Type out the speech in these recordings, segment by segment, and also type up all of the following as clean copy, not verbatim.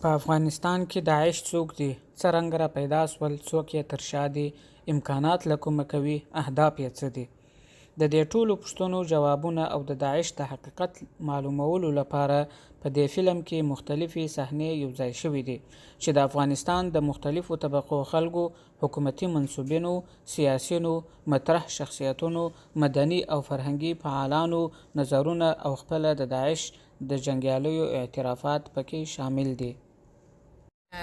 په افغانستان کې داعش څوک دي، څرنګه راپيدا سول، څوک یې تر شا دي، امکانات له کومه کوي، اهداف یې څه دي. د دې ټولو پوښتنو جوابونه او د داعش د حقیقت معلومولو لپاره په دې فلم کې مختلفي صحنې یوځای شوي دي چې د افغانستان د مختلفو طبقو خلکو، حکومتي منسوبينو، سياسيونو، مطرح شخصيتونو، مدني او فرهنګي فعالانو نظرونه او خپله د داعش د جنګیاليو اعترافات پکې شامل دي.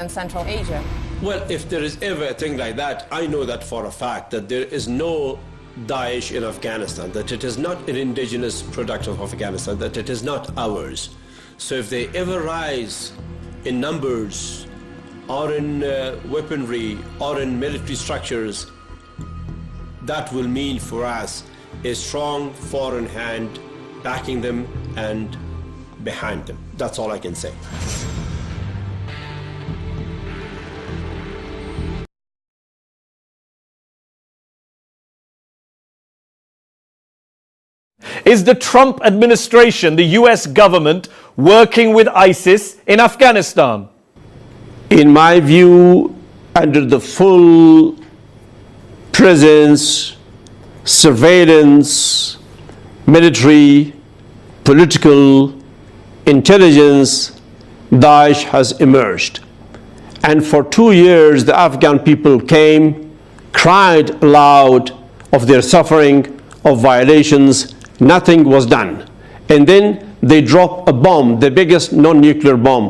And Central Asia. Well, if there is ever a thing like that, I know that for a fact that there is no Daesh in Afghanistan, that it is not an indigenous product of Afghanistan, that it is not ours. So if they ever rise in numbers or in weaponry or in military structures, that will mean for us a strong foreign hand backing them and behind them. That's all I can say. Is the Trump administration, the US government, working with ISIS in Afghanistan? In my view, under the full presence, surveillance, military, political, intelligence, Daesh has emerged. And for 2 years, the Afghan people came, cried aloud of their suffering, of violations. Nothing was done. And then they drop a bomb, the biggest non-nuclear bomb,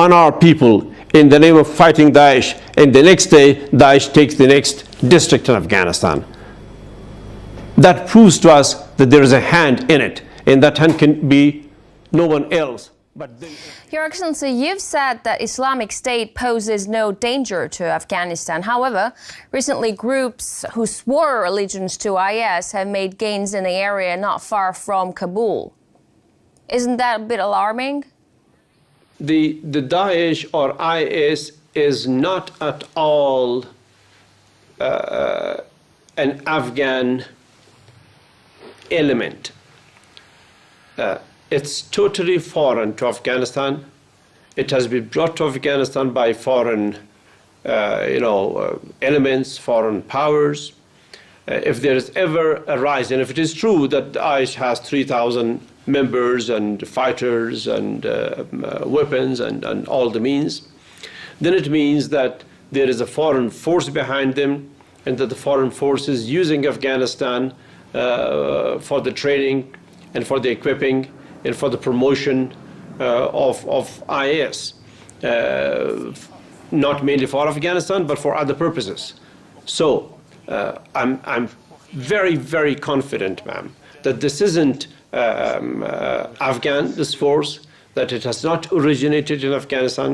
on our people in the name of fighting Daesh. And the next day, Daesh takes the next district in Afghanistan. That proves to us that there is a hand in it. And that hand can be no one else. Your Excellency, you've said that Islamic State poses no danger to Afghanistan. However, recently groups who swore allegiance to IS have made gains in the area not far from Kabul. Isn't that a bit alarming? The Daesh or IS is not at all an Afghan element. It's totally foreign to Afghanistan. It has been brought to Afghanistan by foreign, elements, foreign powers. If there is ever a rise, and if it is true that Daesh has 3,000 members and fighters and weapons and all the means, then it means that there is a foreign force behind them, and that the foreign force is using Afghanistan for the training and for the equipping and for the promotion of IS, not mainly for Afghanistan, but for other purposes. So I'm very, very confident, ma'am, that this isn't Afghan, this force, that it has not originated in Afghanistan.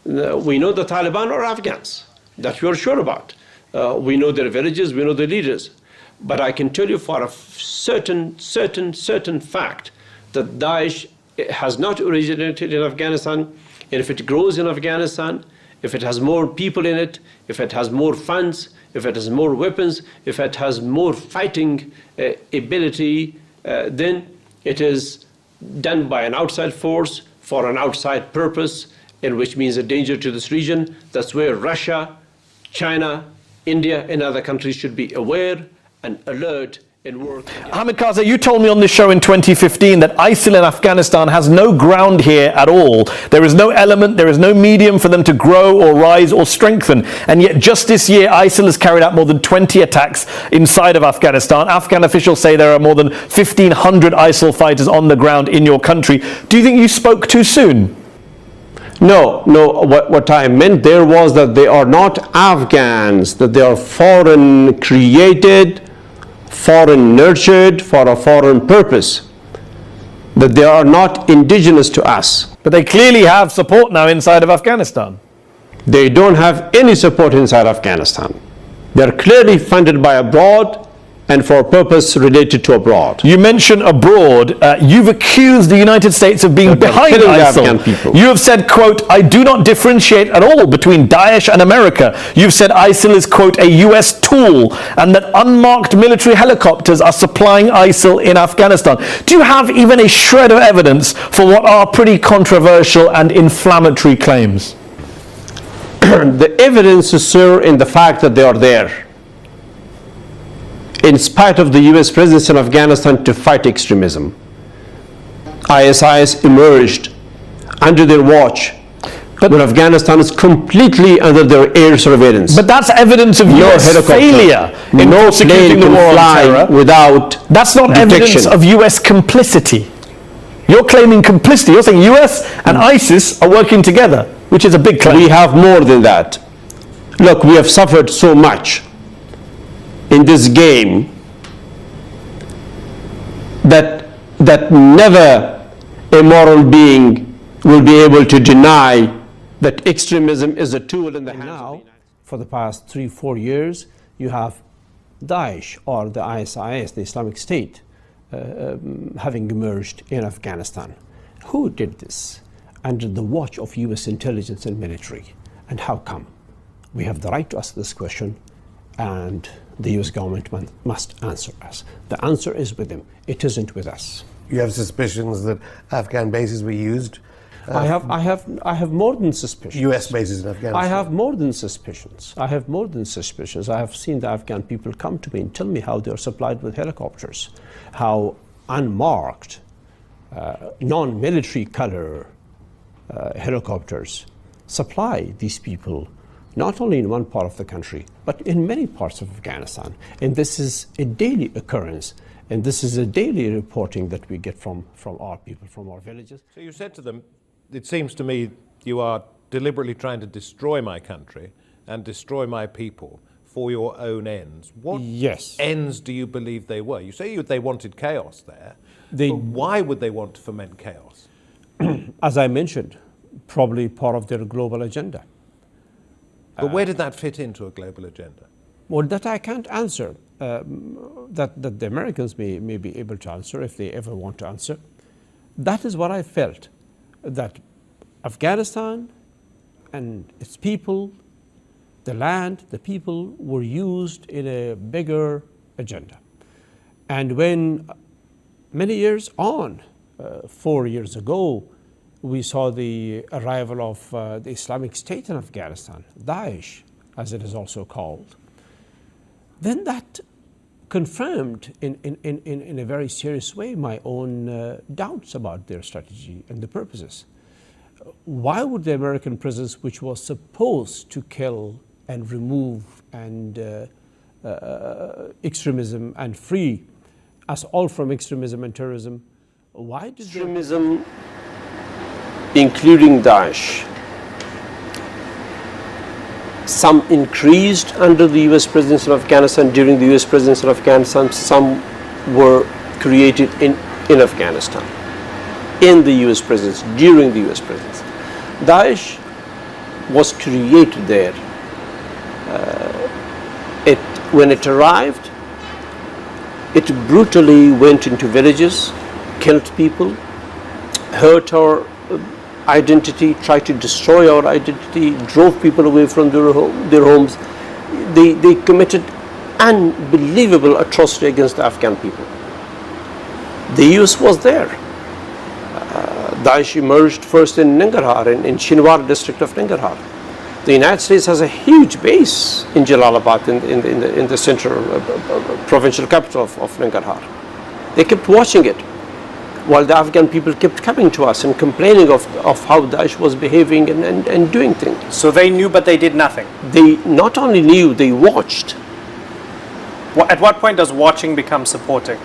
We know the Taliban are Afghans, that we are sure about. We know their villages, we know their leaders. But I can tell you for a certain fact that Daesh has not originated in Afghanistan, and if it grows in Afghanistan, if it has more people in it, if it has more funds, if it has more weapons, if it has more fighting ability, then it is done by an outside force for an outside purpose, and which means a danger to this region. That's where Russia, China, India, and other countries should be aware and alert. Hamid Karzai, you told me on this show in 2015 that ISIL in Afghanistan has no ground here at all. There is no element, there is no medium for them to grow or rise or strengthen. And yet just this year, ISIL has carried out more than 20 attacks inside of Afghanistan. Afghan officials say there are more than 1,500 ISIL fighters on the ground in your country. Do you think you spoke too soon? No. What I meant there was that they are not Afghans, that they are foreign created, foreign nurtured for a foreign purpose, that they are not indigenous to us. But they clearly have support now inside of Afghanistan. They don't have any support inside Afghanistan. They're clearly funded by abroad and for a purpose related to abroad. You mentioned abroad. You've accused the United States of being behind ISIL. You have said, quote, I do not differentiate at all between Daesh and America. You've said ISIL is, quote, a US tool, and that unmarked military helicopters are supplying ISIL in Afghanistan. Do you have even a shred of evidence for what are pretty controversial and inflammatory claims? the evidence is, sir, in the fact that they are there, in spite of the US presence in Afghanistan to fight extremism. ISIS emerged under their watch, but when Afghanistan is completely under their air surveillance. But that's evidence of US failure in prosecuting the war on terror. Without that's not detection. Evidence of US complicity. You're claiming complicity. You're saying US and ISIS are working together, which is a big claim. We have more than that. Look, we have suffered so much in this game that never a moral being will be able to deny that extremism is a tool in the hands now, of the for the past 3-4 years, you have Daesh or the ISIS, the Islamic State, having emerged in Afghanistan. Who did this under the watch of US intelligence and military, and how come? We have the right to ask this question, and the US government must answer us. The answer is with them. It isn't with us. You have suspicions that Afghan bases were used? I have more than suspicions. US bases in Afghanistan? I have more than suspicions. I have more than suspicions. I have seen the Afghan people come to me and tell me how they are supplied with helicopters, how unmarked, non-military color helicopters supply these people, not only in one part of the country, but in many parts of Afghanistan. And this is a daily occurrence. And this is a daily reporting that we get from our people, from our villages. So you said to them, it seems to me you are deliberately trying to destroy my country and destroy my people for your own ends. What ends do you believe they were? You say they wanted chaos there, but why would they want to foment chaos? As I mentioned, probably part of their global agenda. But where did that fit into a global agenda? Well, that I can't answer. That the Americans may be able to answer if they ever want to answer. That is what I felt, that Afghanistan and its people, the land, the people were used in a bigger agenda. And when many years on, 4 years ago, we saw the arrival of the Islamic State in Afghanistan, Daesh, as it is also called, then that confirmed in a very serious way my own doubts about their strategy and the purposes. Why would the American presence, which was supposed to kill and remove and extremism and free us all from extremism and terrorism, why did extremism, including Daesh, some increased under the US presence in Afghanistan, during the US presence in Afghanistan, some were created in Afghanistan, in the US presence, during the US presence. Daesh was created there. When it arrived, it brutally went into villages, killed people, hurt our identity, tried to destroy our identity, drove people away from their homes. They committed unbelievable atrocity against the Afghan people. The US was there. Daesh emerged first in Nangarhar, in Shinwar district of Nangarhar. The United States has a huge base in Jalalabad, in the central provincial capital of Nangarhar. They kept watching it, while the Afghan people kept coming to us and complaining of how Daesh was behaving and doing things. So they knew, but they did nothing? They not only knew, they watched. At what point does watching become supporting?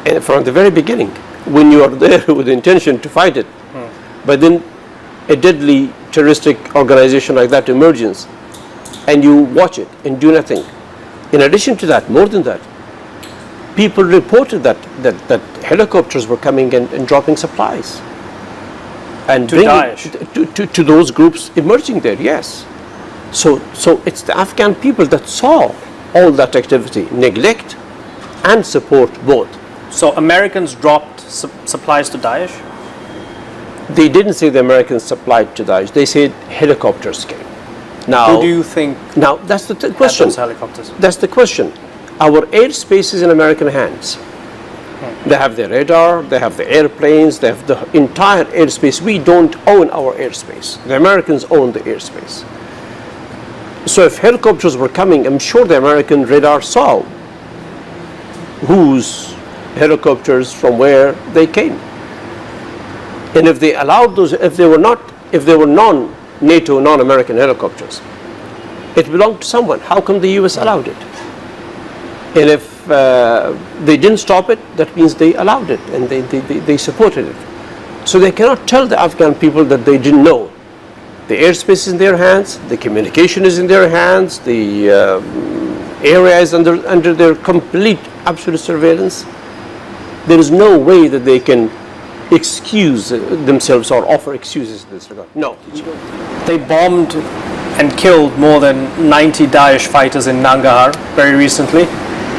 And from the very beginning, when you are there with the intention to fight it. But then a deadly terroristic organization like that emerges, and you watch it and do nothing. In addition to that, more than that, people reported that helicopters were coming and dropping supplies and to Daesh, to those groups emerging there. Yes, so it's the Afghan people that saw all that activity, neglect and support both. So Americans dropped supplies to Daesh? They didn't say the Americans supplied to Daesh. They said helicopters came. Now, who do you think? Now that's the question. Those helicopters. That's the question. Our airspace is in American hands. They have the radar, they have the airplanes, they have the entire airspace. We don't own our airspace. The Americans own the airspace. So if helicopters were coming, I'm sure the American radar saw whose helicopters from where they came. And if they allowed those, if they were non-NATO, non-American helicopters, it belonged to someone. How come the US allowed it? And if they didn't stop it, that means they allowed it and they supported it. So they cannot tell the Afghan people that they didn't know. The airspace is in their hands, the communication is in their hands, the area is under their complete, absolute surveillance. There is no way that they can excuse themselves or offer excuses in this regard. No. They bombed and killed more than 90 Daesh fighters in Nangarhar very recently.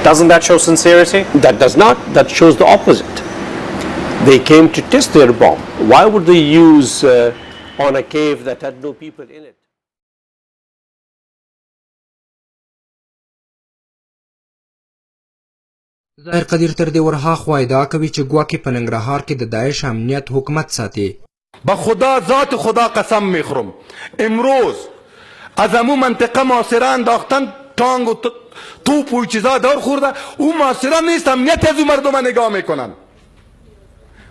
Doesn't that show sincerity? That does not. That shows the opposite. They came to test their bomb. Why would they use on a cave that had no people in it? ظاهر قدیر تر دې ورها خوا ادعا کوي چې ګواکې په ننګرهار کې د داعش امنیت حکومت ساتي. به خدا ذات خدا قسم میخورم امروز از امو منطقه معاصره انداختن تانگ و توپ و چیزا دار خورده او معاصره نیست امنیت از او مردم نگاه میکنن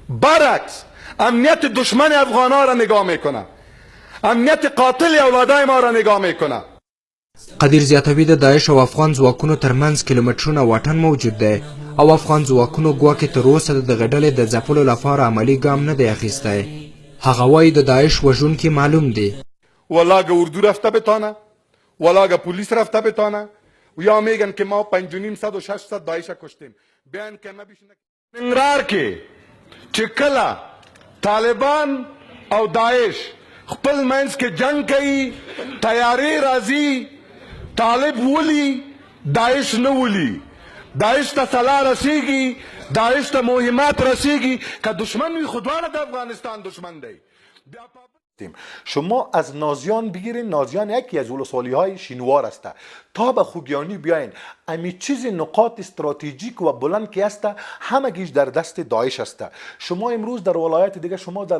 برعکس امنیت دشمن افغانا را نگاه میکنن امنیت قاتل اولادای ما را نگاه میکنن. قدیر زیاتوي د داعش او افغان ځواکونو ترمنځ کیلومترونه واټن موجود دی او افغان ځواکونو ګواکې تر اوسه د دغه ډلې د ځپلو لپاره عملي ګام نه دی اخیستی. هغه وایي د داعش وژونکي معلوم دی. ولاگه اردو رفته بتانه ولاگه پولیس رفته بتانه و یا میگن که ما 5,500 و 600 داعش کشتیم بیان که ما بیشتر ننګرهار کې چې کله طالبان او داعش خپل منځ کې جنگ کوي تیاری راځي طالب ولي داعش نه ولي داعش ته سلاح رسیږي داعش ته مهمات رسیږي که دشمن وي خو دواړه د افغانستان دشمن دی. شما از نازیان بگیرین نازیان یکی از ولسوالی های شینوار است تا به خوگیانی بیاین امی چیز نقاط استراتژیک و بلند که است همگیش در دست داعش است. شما امروز در ولایت دیگه شما در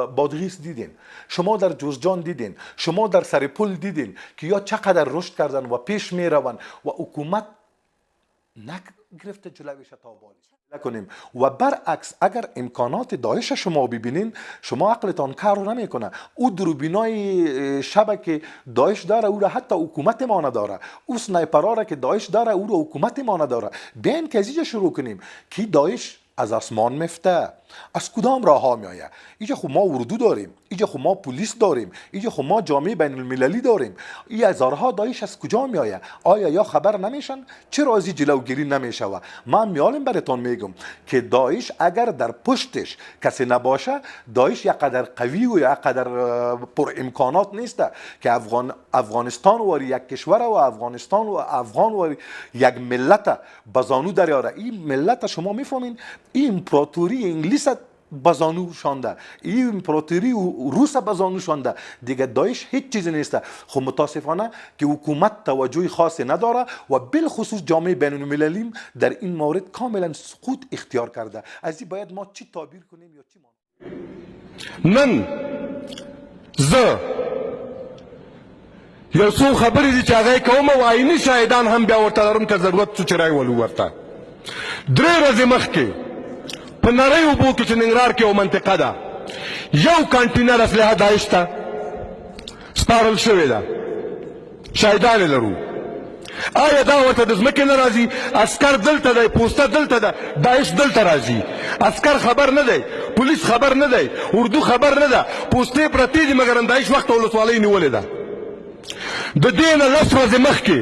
بادغیس دیدین شما در جوزجان دیدین شما در سرپل دیدین که یا چقدر رشد کردن و پیش می روند و حکومت نگرفته جلویش تا بالا کنیم و برعکس اگر امکانات داعش شما ببینین شما عقلتان کار نمیکنه او دوربینای شب که داعش داره او را حتی حکومت ما نداره او سنایپرها را که داعش داره او را حکومت ما نداره بیاین که از اینجا شروع کنیم که داعش از آسمان مفته از کدام راه ها می آید اینجا خب ما اردو داریم اینجا خب ما پلیس داریم اینجا خب ما جامعه بین المللی داریم این هزارها داعش از کجا می آید آیا یا خبر نمیشن چرا از جلوگیری نمیشود من میالم براتون میگم که داعش اگر در پشتش کسی نباشه داعش یک قدر قوی و یک قدر پر امکانات نیست که افغانستان واری یک کشور و افغانستان و افغان واری یک ملت بزانو دریاره این ملت شما میفهمین این امپراتوری انگلیس بزانو شانده این امپراتوری روس بزانو شانده دیگه داعش هیچ چیزی نیست. خب متاسفانه که حکومت توجه خاصی نداره و بالخصوص جامعه بین المللی در این مورد کاملا سقوط اختیار کرده. از این باید ما چی تعبیر کنیم یا چی من یو څو خبرې دي چې هغه کوم او عیني شاهدان هم بیا ورته لرم که ضرورت څه چې راولو ورته 3 ورځې مخکې په نړۍ اوبو کې چې ننګرهار کې یو منطقه ده یو کانټینر اسلحه داعش ته سپارل شوې ده شاهدان یې لرو آیا دا ورته د ځمکې نه راځي عسکر دلته دی پوسته دلته ده داعش دلته راځي عسکر خبر نه دی پولیس خبر نه دی اردو خبر نه ده پوستې پرتې دي مګر هم داعش وخته ولسوالۍ نیولې ده د دې نه 10 ورځې مخکې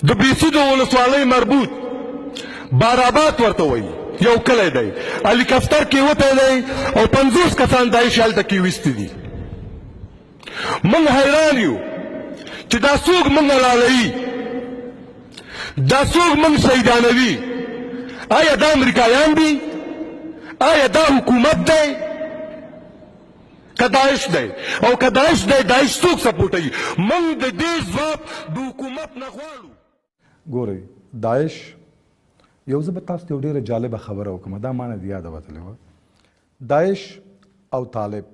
د بیسودو ولسوالۍ مربوط بارابات ورته وایي یو کلی دی هلیکاپټر کې وتی دی او 50 کسان داعش هلته کې ویستي دي موږ حیران یو چې دا څوک موږ حلالوي دا څوک موږ شهیدانوي آیا دا امریکایان دي آیا دا حکومت دی که داعش دی او که داعش دی داعش څوک سپورټوي موږ د دې ځواب د حکومت نه غواړو. ګورئ داعش یو زه به تاسو ته یو ډېره جالبه خبره وکړم دا ما نه د یاده وتلې وه داعش او طالب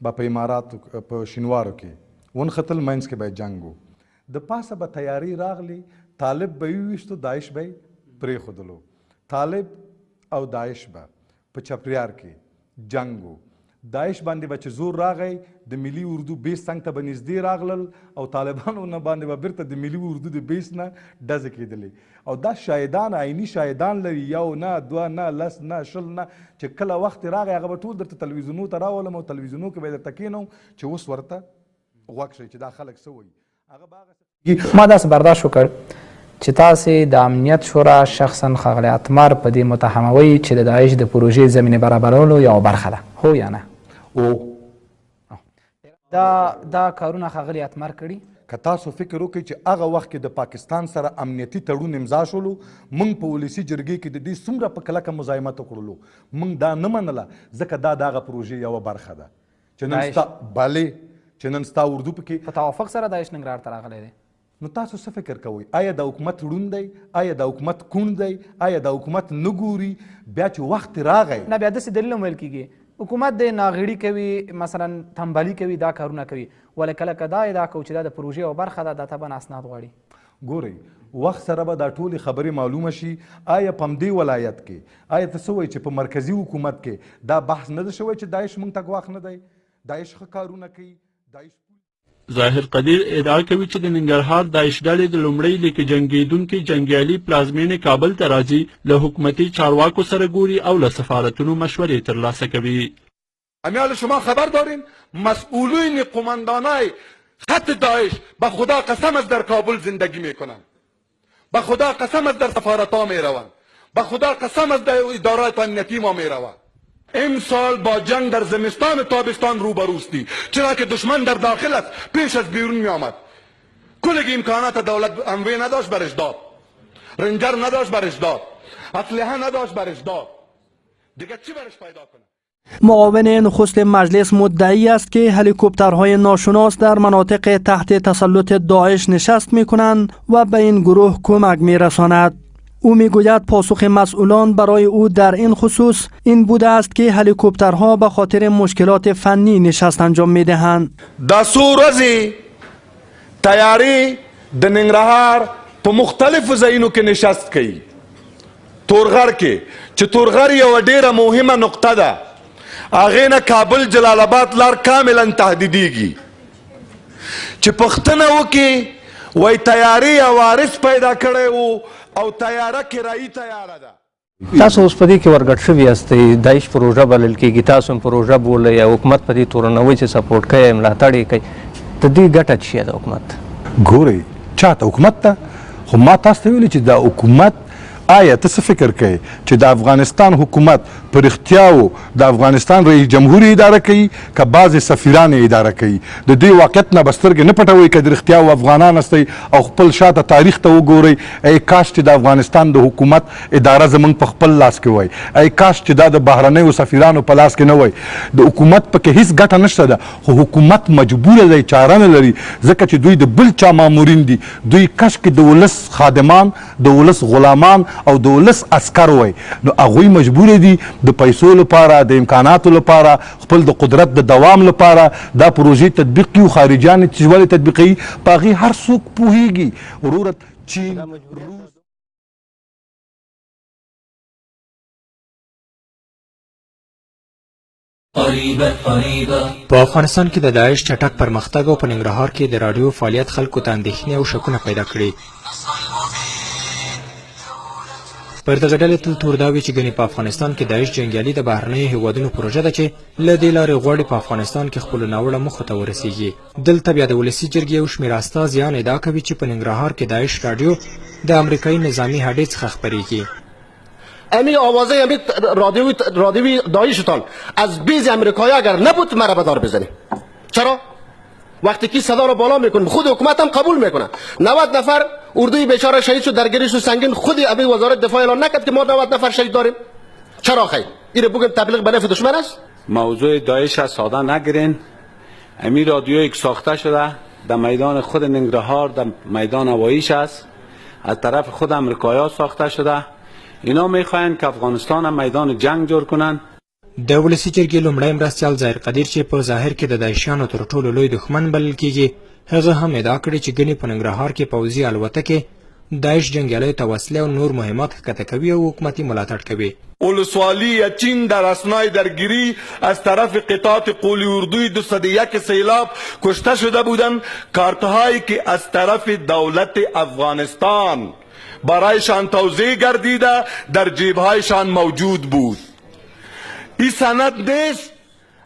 به په اماراتو په شینوارو کې ونښتل منځ کې به یې جنګ و د پاسه به تیاری راغلی طالب به وویشتو داعش به یې پرېښودلو طالب او داعش به په چپریار کې جنګ و داعش باندې به چې زور راغی د ملي اردو بیس څنګ ته به نږدې راغلل او طالبانو نه باندې به بیرته د ملي اردو د بیس نه ډزې کېدلې او دا شاهدان عیني شاهدان لري یو نه دوه نه لس نه شل نه چې کله وخت راغی هغه به ټول درته تلویزیونو ته راولم او تلویزیونو کې به یې درته کېنوم چې اوس ورته غوږ شئ چې دا خلک څه وایي ما داسې برداشت وکړ چې تاسې د امنیت شورا شخصا ښاغلی اتمر په دې متهموئ چې د داعش د پروژې زمینې برابرولو یوه برخه ده هو یا نه دا کارونه ښاغلي اتمر کړي که تاسو فکر وکړئ چې هغه وخت کې د پاکستان سره امنیتي تړون امضا شولو موږ په ولسي جرګې کې د دې څومره په کلکه مزاحمت وکړلو موږ دا نه منله ځکه دا د هغه پروژې یوه برخه ده چې نن ستا بلې چې نن ستا اردو پکې په توافق سره داعش ننګرهار ته راغلی دی نو تاسو څه فکر کوئ آیا د حکومت ړوند دی آیا د حکومت کوڼ دی آیا د حکومت نه ګوري بیا چې وخت راغی نه بیا داسې دلیل هم ویل کېږي حکومت د ناغړي کوي مثلا تنبلي کوي دا کارونه کوي ولې کله که دا ادعا کوو چې دا د پروژې یوه برخه ده دا طبعا اسناد غواړي ګورئ وخت سره به دا ټولې خبرې معلومه شي آیا په همدې ولایت کې آیا ته څه وایي چې په مرکزي حکومت کې دا بحث نه ده شوی چې داعش موږ ته ګواښ نه دی داعش ښه کارونه کوي داعش ظاهر قدیر ادعا کوي چې د ننګرهار داعش ډلې د لومړۍ لیکې جنګېدونکي جنګیالي پلازمېنې کابل ته راځي له حکومتي چارواکو سره ګوري او له سفارتونو مشورې ترلاسه کوي امیال شما خبر دارین مسئولین قماندانای خط داعش به خدا قسم از در کابل زندگی میکنن به خدا قسم از در سفارتها میروند به خدا قسم از در ادارات امنیتی ما میروند امسال با جنگ در زمستان تابستان روبروستی چرا که دشمن در داخل است پیش از بیرون می آمد کلگی امکانات دولت اموی نداشت برش داد رنجر نداشت برش داد اسلحه نداشت برش داد دیگه چی برش پیدا کنه معاون نخست مجلس مدعی است که هلیکوپترهای ناشناس در مناطق تحت تسلط داعش نشست می کنند و به این گروه کمک می رساند. او میگوید پاسخ مسئولان برای او در این خصوص این بوده است که هلیکوپترها به خاطر مشکلات فنی نشست انجام میدهند. دا څو ورځې تیاری د ننګرهار په مختلفو ځایونو کې نشست کوي تورغر کې چې تورغر یوه ډیره مهمه نقطه ده هغې نه کابل جلال آباد لار کاملا تهدیدیږي چې پوښتنه وکړي وایي تیاری عوارض پیدا کړی و او تیاره کرایي تیاره ده تاسو اوس په دې کې ورګډ شوي یاستئ داعش پروژه بلل کېږي تاسو هم پروژه بولئ یا حکومت په دې تورنوئ چې سپورټ کوي ملاتړ یې کوي د دې ګټه څه ده حکومت ګورئ چاته حکومت ته خو ما تاسو ته ویلي چې دا حکومت آیا ته څه فکر کوي چې د افغانستان حکومت په رښتیا د افغانستان رئیس جمهور اداره کوي که بعضې سفیران اداره کوي د دې واقعیت نه به سترګې نه پټوئ که د رښتیا افغانان هستئ او خپل شاته تاریخ ته وګورئ ای کاش چې د افغانستان د حکومت اداره زموږ په خپل لاس کې وای ای کاش چې دا د بهرنیو سفیرانو په لاس کې نه وای د حکومت پکې هیڅ ګټه نشته ده خو حکومت مجبوره دی چاره نه لري ځکه چې دوی د بل چا مامورین دي دوی کش کې د ولس خادمان د ولس غلامان او د ولس عسکر وای نو هغوی مجبور دي د پیسو لپاره د امکاناتو لپاره خپل د قدرت د دوام لپاره دا پروژې تطبیق کړي خارجیان چې ولې تطبیقوي په هغې هر څوک پوهیږي وروره چین په افغانستان کې د داعش چټک پرمختګ او په ننګرهار کې د راډیو فعالیت خلکو ته اندېښنې او شکونه پیدا کړي پر دغه ډلې تل تور دا وي چې ګنې په افغانستان کې داعش جنګیالي د بهرنیو هیوادونو پروژه ده چې له دې لارې غواړي په افغانستان کې خپلو ناوړه موخو ته ورسیږي دلته بیا د ولسي جرګې یو شمېر استازیان ادعا کوي چې په ننګرهار کې داعش راډیو د امریکایي نظامي هډې څخه خپرېږي امی آوازه امی رادیوی داعشتان از بیز امریکایی اگر نبود مرا به دار بزنی چرا وقتی که صدا رو بالا میکنه خود حکومت هم قبول میکنه 90 نفر اردوی بیچاره شهید شد در گریش سنگین خود ابی وزارت دفاع اعلان نکرد که ما 90 نفر شهید داریم چرا خیر اینو بگیم تبلیغ به نفع دشمن است موضوع داعش از ساده نگیرین امی رادیو یک ساخته شده در میدان خود ننگرهار در میدان هواییش است از طرف خود امریکایی‌ها ساخته شده اینا میخواین که افغانستان هم میدان جنگ جوړ کنن د ولسي جرګې لومړی مرستیال ظاهر قدیر چې په ظاهر کې د داعشیانو تر ټولو لوی دښمن بلل کېږي هغه هم ادعا کړې چې ګنې په ننګرهار کې پوځي الوتکې داعش جنګیالیو ته وسلې او نور مهمات ښکته کوي او حکومتي ملاتړ کوي. ولسوالی چین در اسنای درگیری از طرف قطعات قولی اردوی 201 سیلاب کشته شده بودند. کارتهایی که از طرف دولت افغانستان برایشان توزیع گردیده در جیبهایشان موجود بود. این سند نیست،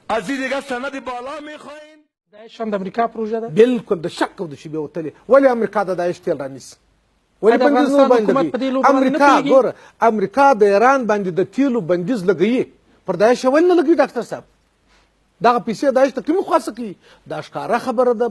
از این دیگه سند بالا میخواین. داعش هم د امریکا پروژه ده؟ بالکل د شک او د شبهه وتلې. ولې امریکا د داعش تیل رانیسي؟ ولې بندیز نه باندې امریکا ګوره امریکا د ایران باندې د تیلو بندیز لګوي، پر داعش ولې نه لګوي ډاکټر صاحب؟ دغه پیسې داعش ته کومې خلاصه کوي؟ دا ښکاره خبره ده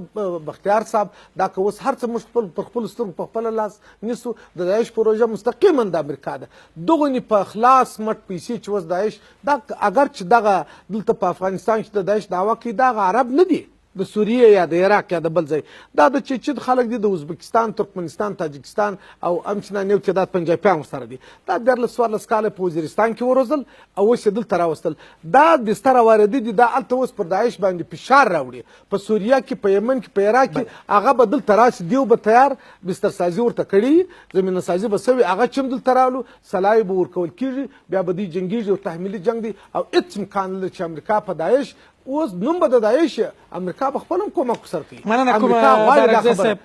بختیار صاحب، دا که اوس هر څه موږ پر خپلو سترګو په خپله لاس نیسو، د داعش پروژه مستقیما د امریکا ده. دغونې په خلاص مټ پیسې چې اوس داعش دا اگر چې دغه دلته په افغانستان کې د داعش دعوه کوي، دا هغه عرب نه دي د سوریې یا د عراق یا د بل ځای، دا د چچن خلک دي، د ازبکستان، ترکمنستان، تاجکستان او همچنان یو تعداد پنجابیان ورسره دي. دا 14 کاله په وزیرستان کې وروزل او اوس یې دلته راوستل. دا بستره واردي دي، دا هلته اوس پر داعش باندې فشار راوړي. په سوریه کې، په یمن کې، په عراق کې هغه به دلته راشي، دیو به تیار بسترسازي ورته کړي، زمینه سازي به سوي، هغه چې هم دلته راولو سلای به ورکول کېږي، بیا به دوی جنګېږي او تحمیلي جنګ دی او هېڅ امکان نه لري چې امریکا په داعش اوس نوم به د داعش امریکا به خپل هم کومک سر کوي. امریکا غواړي دا خبره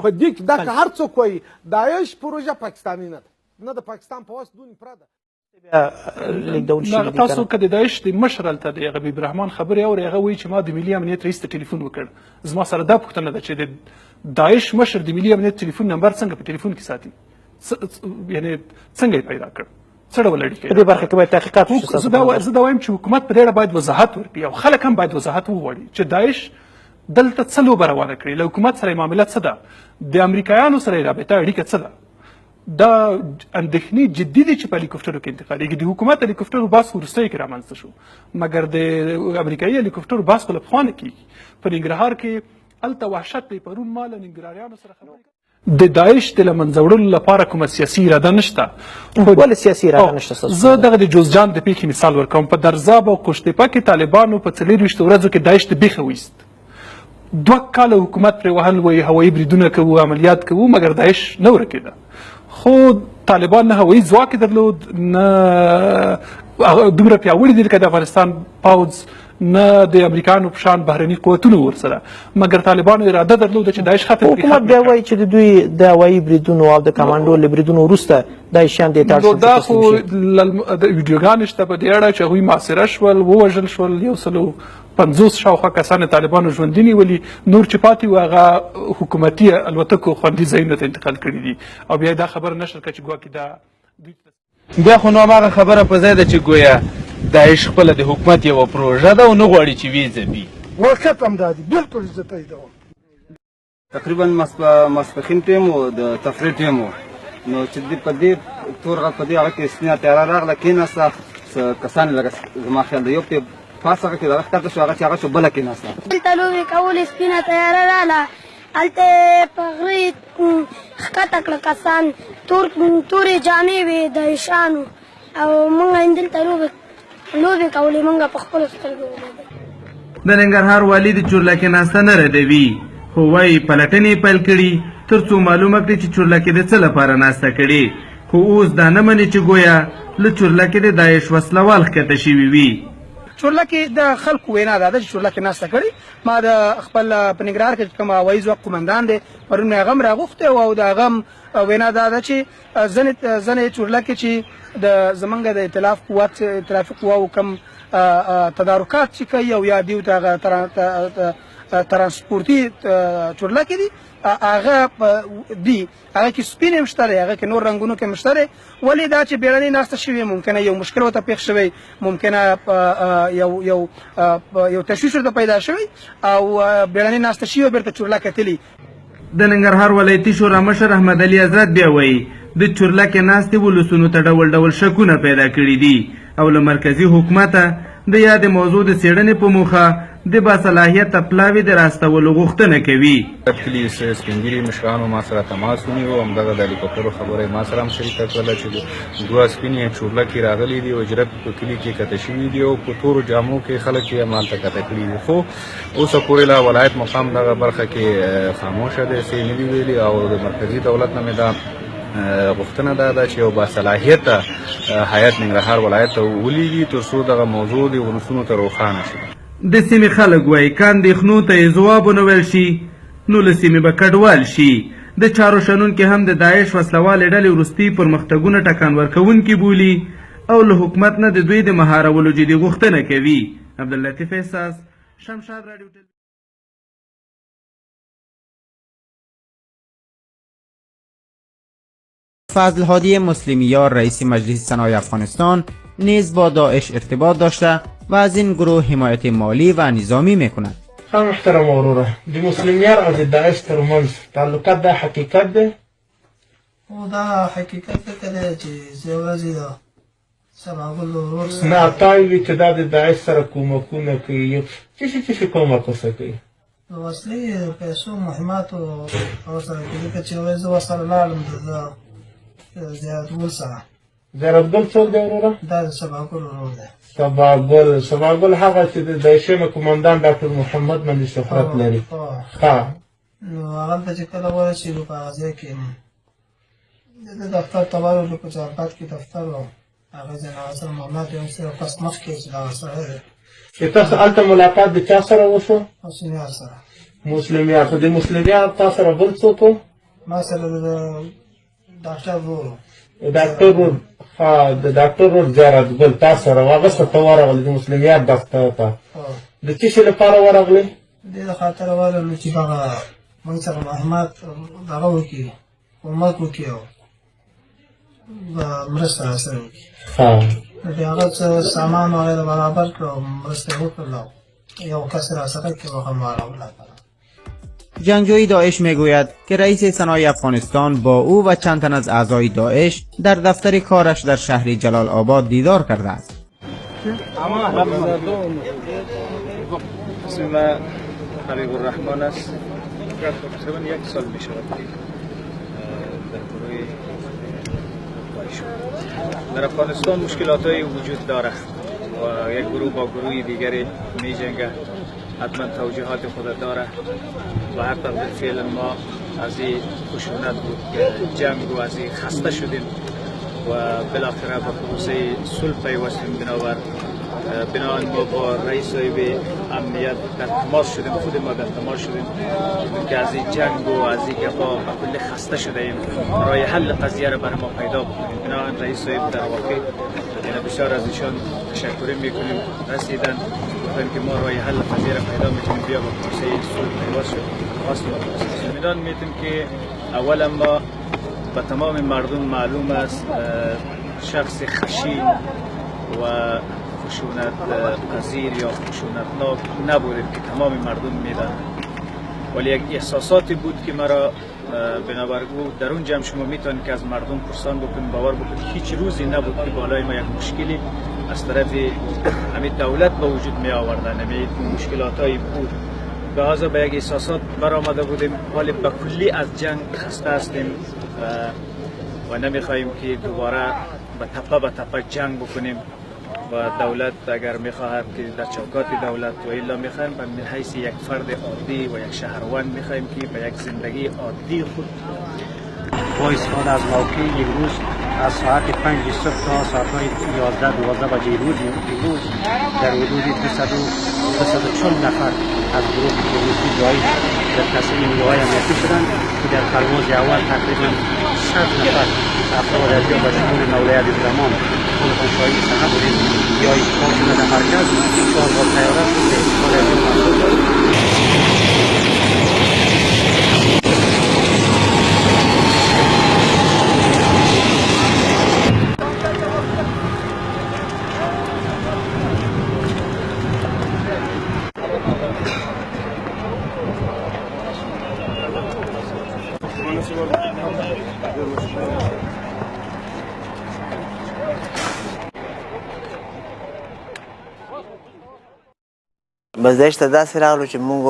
په دې کې دا که هر څوک وایي داعش پروژه پاکستاني نه ده، نه د پاکستان په واسطه دونې پوره ده. تاسو که د داعش د مشر هلته د هغه حبیب الرحمن خبرې اورئ، هغه وایي چې ما د ملي امنیت رئیس ته ټلیفون وکړ. زما سره دا پوښتنه ده چې د داعش مشر د ملي امنیت ټلیفون نمبر څنګه په ټلیفون کې ساتي؟ یعنې څنګه یې پیدا کړ؟ څه ډول اړیکې؟ په دې برخه کې باید تحقیقات وشي. زه دا وایم چې حکومت په دې اړه باید وضاحت ورکړي او خلک هم باید وضاحت وغواړي چې داعش دلته څه لوبه روانه کړې، له حکومت سره یې معامله څه ده، د امریکایانو سره یې رابطه اړیکه څه ده. دا اندېښنې جدي دي چې په هلیکوپټرو کې انتقالېږي. د حکومت هلیکوپټرو بحث وروستیو کې رامنځته شو، مګر د امریکایي هلیکوپټرو بحث خو له پخوا نه کېږي. په ننګرهار کې هلته وحشت دی. پرون ما له ننګرهاریانو سره خبرې د داعش د له منځه وړلو لپاره کومه سیاسي اراده نشته. ولې سیاسي اراده نشته؟ زه دغه د جوزجان د پیښې مثال ورکوم. په درزاب او قشتېپه کې طالبانو په 24 ورځو کې داعش د بیخه ویست. 2 کاله حکومت پرې وهل، وایي هوایي بریدونه کوو، عملیات کوو، مګر داعش نه ورکېده. خو طالبان نه هوایي ځواک درلود، نه دومره پیاوړي دي لکه د افغانستان پوځ، نه د امریکانو په شان بهرني قوتونه ورسره، مګر طالبانو اراده درلوده چې داعش ختم کړي. حکومت بیا وایي چې د دوی د هوایي بریدونو او د کمانډو له بریدونو وروسته داعشیان دې ته نو دا خو د ویډیوګانې شته په دې اړه چې هغوی محاصره شول، ووژل شول، 150 شاوخوا کسان طالبانو ژوندي نیولي، نور چې پاتې وو هغه حکومتي الوتکو خوندي ځایونو ته انتقال کړي دي. او بیا دا خبره نشر کړه چې ګواکې دا بیا خو نو هماغه خبره په ځای ده چې گویا داعش خپله د حکومت یوه پروژه ده او نه غواړي چې ویې ځبي. واقعیت همدا دی، بلکل زه تاییدوم. تقریبا ماسپښین ټیم و، د تفریح ټیم و، نو چې په دې تور غږ په دې هغه کې سپینه تیاره راغله، کېناسته څه کسان لکه زما خیال د یو پې پاس هغه کې د هغه ښکته شو، هغه چې هغه شو بله کېناسته. دلته لوبې کولې، سپینه تیاره راغله، هلته په غرې ښکته کړه کسان، تورې جامې وې د عیشانو او موږ دلته لوبې کولې، موږ په خپلو سترګو ولیدل. د ننګرهار والي د چورلکې ناسته نه ردوي، خو وایي پلټنې پیل کړي تر څو معلومه کړي چې چورلکې د څه لپاره ناسته کړي، خو اوس دا نه مني چې ګویا له چورلکې د داعش وسلوال ښکته شوي وي. چورلکې د خلکو وینا دا ده چې چورلکې ناسته کړې. ما د خپل په ننګرهار کې کوم هوایي ځواک قومندان دی پرون مې هغه هم راغوښتی او د هغه هم وینا دا ده چې ځینې چورلکې چې د زمونږ د ائتلاف قوت ائتلافي قواو کوم تدارکات چې کوي او یا دیو ته ترانسپورتي چورلکې دي، هغه دي، هغه کې سپین هم شته دی، هغه کې نور رنګونو کې هم شته دی. ولې دا چې بیړنۍ ناسته شوې، ممکنه یو مشکل ورته پېښ شوی، ممکنه یو تشویش ورته پیدا شوی او بیړنۍ ناسته شوې او بېرته چورلکه تلي. د ننګرهار ولایتي شورا مشر احمد علي حضرت بیا وایي د چورلکې ناستې ولسونو ته ډول ډول شکونه پیدا کړي دي او له مرکزي حکومته د یاد موضوع د څېړنې په موخه د باصلاحیته پلاوي د راستولو غوښتنه کوي. کلي سپین ږیري مشرانو ما سره تماس ونیو، همدغه د هلیکوپټرو خبره یې ما سره هم شریکه کړله چې دوه سپین یې چورلکې راغلي دي او اجرت په کلي کې کته شوي دي او په تورو جامو کې خلک یې همالته کته کړي دي. خو اوسه پورې لا ولایت مقام دغه برخه کې خاموشه دی، څه یې نه دي ویلي او د مرکزي دولت نه مې دا غوښتنه ده چې یو باصلاحیته هیئت ننګرهار ولایت ته ولیږي تر څو دغه موضوع د ولسونو ته روښانه شي. د سیمې خلک وایي که اندېښنو ته یې ځواب ونه ویل شي نو له سیمې به کډوال شي. د چارو شنونکي هم د داعش وسلوالې ډلې وروستي پرمختګونه ټکان ورکوونکي بولي او له حکومت نه د دوی د مهارولو جدي غوښتنه کوي. عبداللطیف احساس، شمشاد راډیو. فضل هادی مسلمیار رئیس مجلس سنای افغانستان نیز با داعش ارتباط داشته و از این گروه حمایت مالی و نظامی میکند. محترم وروره د مسلمیار او د داعش ترمنځ تعلقات دا حقیقت دی؟ او دا حقیقت دی چې زه ورځې د سباګل ورور سره نه تا ویلي چې دا د داعش سره کومکونه کوي. څه شي کومک ورسره کوي؟ د وسلې پیسو مهماتو ورسره کوي. که چې زه ورسره لاړم د زیارتګل سره. زیارتګل څوک دی وروره؟ دا د سباګل ورور دی. سباګل هغه چې د داعشي قومندان ډاکټر محمد باندې شهرت لري. نو هغلته چې کله ورسېدو په هغه ځای کې د دفتر ته ورغلو په چاربات کې دفتر و هغه ځای نه سره معاملات یو څه پس مخکې چې دغه سره دی. چې تاسو هلته ملاقات د چا سره وشو؟ مسلمیار سره. مسلمیار. خو د مسلمیار تا سره بل څوک و؟ ما سره د ډاکټر ورور و. ډاکټر ورور. د ډاکټر ورور زیارتګل تا سره و. هغه څه ته ورغلې د مسلمیار دفتر ته؟ د څه شي لپاره ورغلې؟ دې د خاطره ورغلو چې هغه موږ سره مهمات دغه وکړي، کومک وکړي او مرسته راسره وکړي. د هغه څه سامان وغیره برابر کړو او مرسته یې وکړله. یو کس راسره کې هغه ما راوړله. جنگجوی داعش میگوید که رئیس سنای افغانستان با او و چند تن از اعضای داعش در دفتر کارش در شهر جلال آباد دیدار کرده است. اسم من حبیب الرحمن است. تقریبا 1 سال می شود در گروه داعش. در افغانستان مشکلات‌های وجود دارد و یک گروه با گروه دیگری می جنگد. حتما توجیهات خود داره و هر تقدیر فعلا ما از این خشونت بود که جنگ و از این خسته شدیم و بالاخره به پروسه صلح پیوستیم. بنابراین ما با رئیس صاحب امنیت در تماس شدیم، خود ما در تماس شدیم که از این جنگ و از این گپا به کل خسته شده ایم، راه حل قضیه را برای ما پیدا کنیم. بنابراین رئیس صاحب در واقع بسیار از ایشان تشکر میکنیم، رسیدن گفتن که ما راه حل قضیه را پیدا میکنیم، بیا با پروسه صلح پیوست شد. خواستیم میدان میتونیم که اولا ما به تمام مردم معلوم است شخص خشین و خشونت پذیر یا خشونتناک نبودیم که تمام مردم میدانند، ولی یک احساساتی بود که مرا بنابرگو در اون جمع شما میتونید که از مردم پرسان بکنید، باور بکنید هیچ روزی نبود که بالای ما یک مشکلی از طرف همین دولت به وجود می آوردن، همین مشکلاتایی بود. به لحاظ به یک احساسات برآمده بودیم، ولی به کلی از جنگ خسته هستیم و نمیخواهیم که دوباره به تپه جنگ بکنیم و دولت اگر میخواهد که در چوکات دولت و الا میخواهیم به حیث یک فرد عادی و یک شهروند میخواهیم که به یک زندگی عادی خود با استفاده از موقع یک روز از ساعت 5 صبح تا ساعت 11-12 بجه روز در حدود 240 نفر از گروه تروریستی داعش در تصمیم نیروهای امنیتی شدند که در پرواز اول تقریبا 100 نفر افراد از جمله به شمول مولای عبدالرحمن خانشاهی صحنه بودیم یا اتفاق شده در مرکز 4 بار طیاره به استفاده از این محصول داریم. بزدایش ته داسې راغلو چې موږ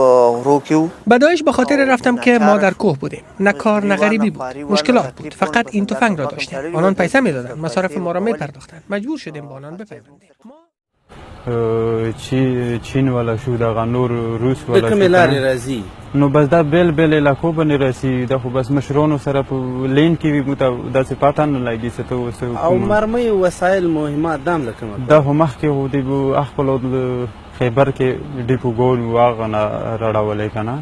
غرو کې وو. به داعش به خاطر رفتم که ما در کوه بودیم. نه کار نه غریبی بود. مشکلات بود. فقط این تفنگ را داشتیم. آنان پیسه میدادند. مصارف ما را میپرداختند. مجبور شدیم با آنان بپیوندیم. چین ولا شو دغه نور روس ولا د کومې لارې راځي نو بس دا بیل بیل علاقو باندې راسي دا خو بس مشرانو سره په لین کې وي داسې پاته نه لګي څه ته او مرمۍ وسایل مهمات دام له کومه دا خو مخکې خو د خپلو خیبر کې ډیپوګون و هغه نه راړولی که نه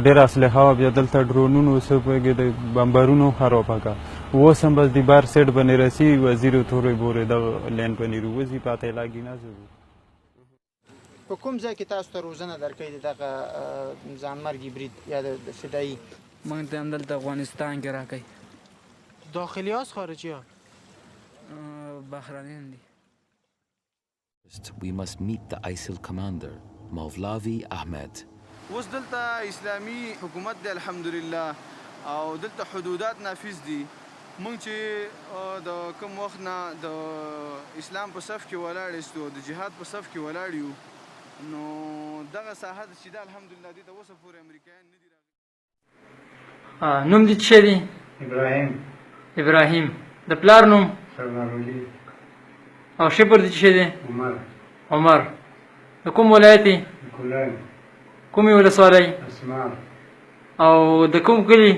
ډېره اسلحه بیا دلته ډرونونو څه پکې د بمبرونو خرابه که اوس هم بس د بار سیټ باندې راسي وزیر تورې بورې دغه لین باندې روځي پاته یې لګي نه په کوم ځای کې تاسو ته روزنه درکوي د دغه ځانمرګي برید یا د فدایي؟ موږ ته همدلته افغانستان کې راکوي. داخلي یاست خارجي ها؟ بهرنیان دي. We must meet the ISIL commander, Mawlavi Ahmed. اوس دلته اسلامي حکومت دی الحمدلله او دلته حدودات نافذ دي. مونږ چې د کوم وخت نه د اسلام په صف کې ولاړ یو د جهاد په صف کې ولاړ یو نو دغه ساحه چې دا الحمدلله دې ته اوسه پورې امریکایان نه دي راغلي. نوم دې څه دی؟ ابراهیم. د پلار نوم؟ سرنارولی. او شپر دې څه دی؟ عمر. د کوم ولایت یې؟ کولان. کومې ولسوالۍ؟ اسمار. او د کوم کلي؟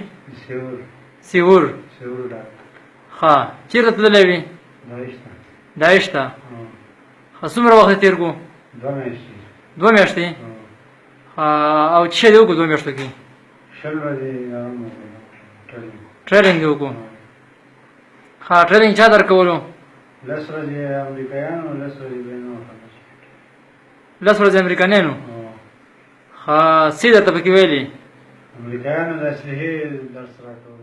سیور. ښه چېرته تللی وې؟ داعش ته. ښه څومره وخت تېر کړو؟ 2 میاشتې. 2 میاشتې؟ او څه شی دې وکړو 2 میاشتو کې؟ 20 ورځې ټریننګ دې وکړو. ښه ټریننګ چا درکولو؟ 10 ورځې امریکایانو 10 ورځې بینو. 10 ورځې امریکایانو؟ ښه څه درته پکې ویلي؟ امریکایانو د اصلحې درس راکول.